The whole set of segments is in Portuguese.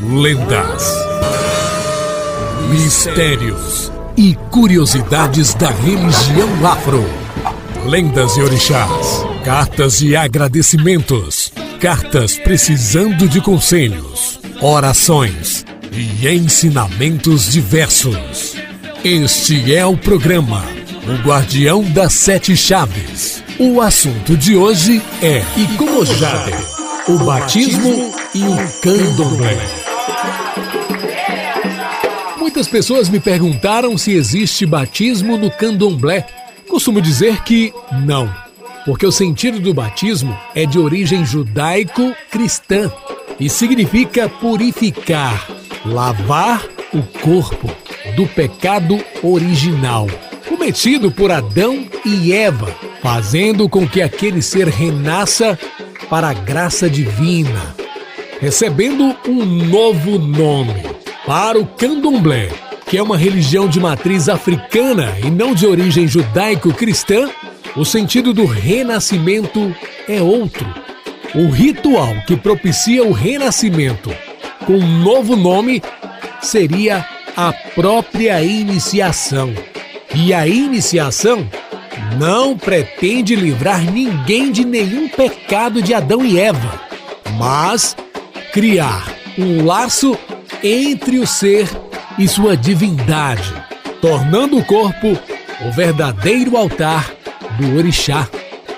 Lendas, mistérios e curiosidades da religião afro. Lendas e orixás, cartas de agradecimentos, cartas precisando de conselhos, orações e ensinamentos diversos. Este é o programa O Guardião das Sete Chaves. O assunto de hoje é Icomojade, o batismo e o candomblé. Muitas pessoas me perguntaram se existe batismo no candomblé. Costumo dizer que não, porque o sentido do batismo é de origem judaico-cristã e significa purificar, lavar o corpo do pecado original, cometido por Adão e Eva, fazendo com que aquele ser renasça para a graça divina, recebendo um novo nome. Para o candomblé, que é uma religião de matriz africana e não de origem judaico-cristã, o sentido do renascimento é outro. O ritual que propicia o renascimento com um novo nome seria a própria iniciação. E a iniciação não pretende livrar ninguém de nenhum pecado de Adão e Eva, mas criar um laço entre o ser e sua divindade, tornando o corpo o verdadeiro altar do orixá.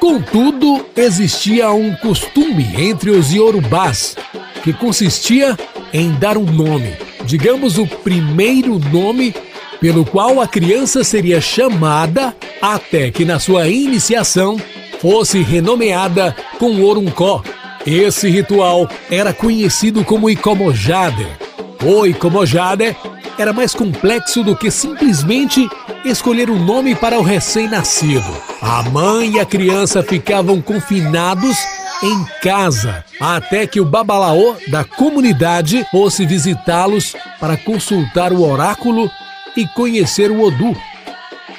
Contudo, existia um costume entre os iorubás, que consistia em dar um nome, digamos o primeiro nome pelo qual a criança seria chamada até que na sua iniciação fosse renomeada com Oruncó. Esse ritual era conhecido como Icomojade. O Icomojade era mais complexo do que simplesmente escolher um nome para o recém-nascido. A mãe e a criança ficavam confinados em casa até que o babalaô da comunidade fosse visitá-los para consultar o oráculo e conhecer o Odu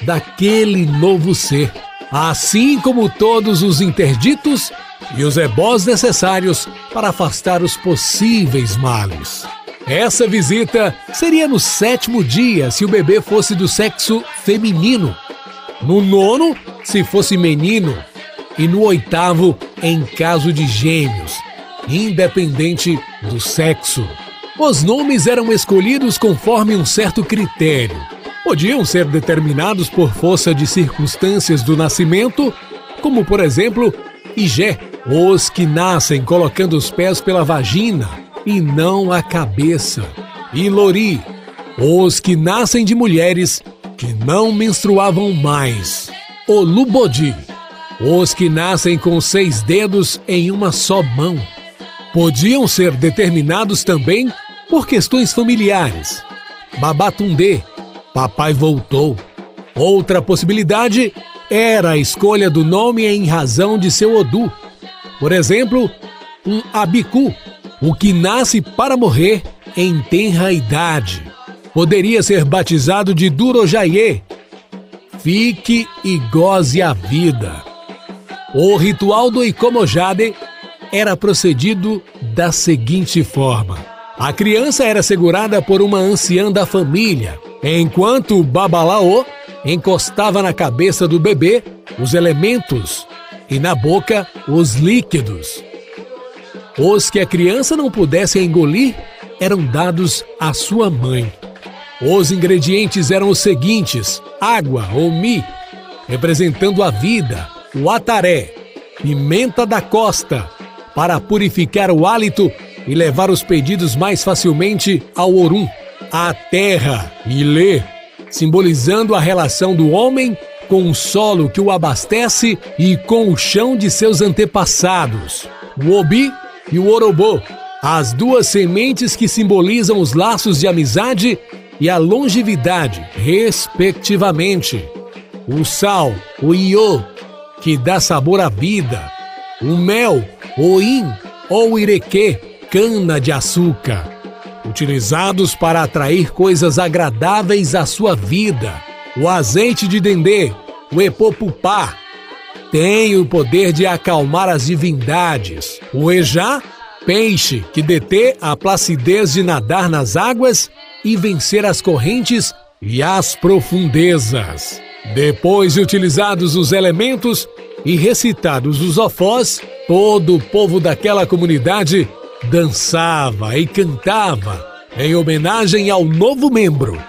daquele novo ser, assim como todos os interditos e os ebós necessários para afastar os possíveis males. Essa visita seria no 7º dia se o bebê fosse do sexo feminino, no 9º se fosse menino e no 8º em caso de gêmeos, independente do sexo. Os nomes eram escolhidos conforme um certo critério. Podiam ser determinados por força de circunstâncias do nascimento, como por exemplo, Ijé, os que nascem colocando os pés pela vagina e não a cabeça, e Lori, os que nascem de mulheres que não menstruavam mais, Olubodi, os que nascem com 6 dedos em uma só mão. Podiam ser determinados também por questões familiares. Babatundê, papai voltou. Outra possibilidade era a escolha do nome em razão de seu Odu. Por exemplo, um Abiku, o que nasce para morrer em tenra idade. Poderia ser batizado de Durojaiê, fique e goze a vida. O ritual do Icomojade era procedido da seguinte forma: a criança era segurada por uma anciã da família, enquanto o babalaô encostava na cabeça do bebê os elementos e na boca os líquidos. Os que a criança não pudesse engolir eram dados à sua mãe. Os ingredientes eram os seguintes: água ou mi, representando a vida, o ataré, pimenta da costa, para purificar o hálito e levar os pedidos mais facilmente ao Orum, a terra, Ilê, simbolizando a relação do homem com o solo que o abastece e com o chão de seus antepassados, o Obi e o Orobô, as duas sementes que simbolizam os laços de amizade e a longevidade, respectivamente, o sal, o Iô, que dá sabor à vida, o mel, o In ou o Irequê, cana de açúcar, utilizados para atrair coisas agradáveis à sua vida. O azeite de dendê, o Epopupá, tem o poder de acalmar as divindades. O Ejá, peixe que detê a placidez de nadar nas águas e vencer as correntes e as profundezas. Depois de utilizados os elementos e recitados os ofós, todo o povo daquela comunidade dançava e cantava em homenagem ao novo membro,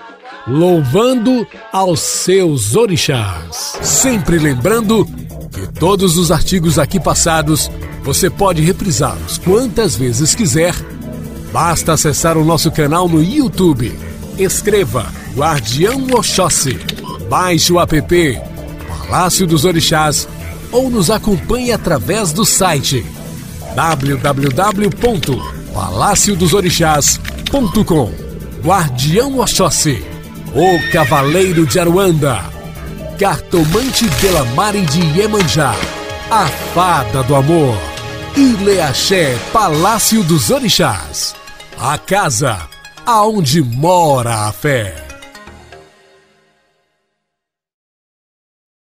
louvando aos seus orixás. Sempre lembrando que todos os artigos aqui passados você pode reprisá-los quantas vezes quiser. Basta acessar o nosso canal no YouTube. Escreva Guardião Oxóssi. Baixe o app Palácio dos Orixás ou nos acompanhe através do site www.palaciodosOrixás.com. Guardião Oxóssi, o Cavaleiro de Aruanda, Cartomante Delamare de Iemanjá, a Fada do Amor. Ileaxé, Palácio dos Orixás, a casa aonde mora a fé.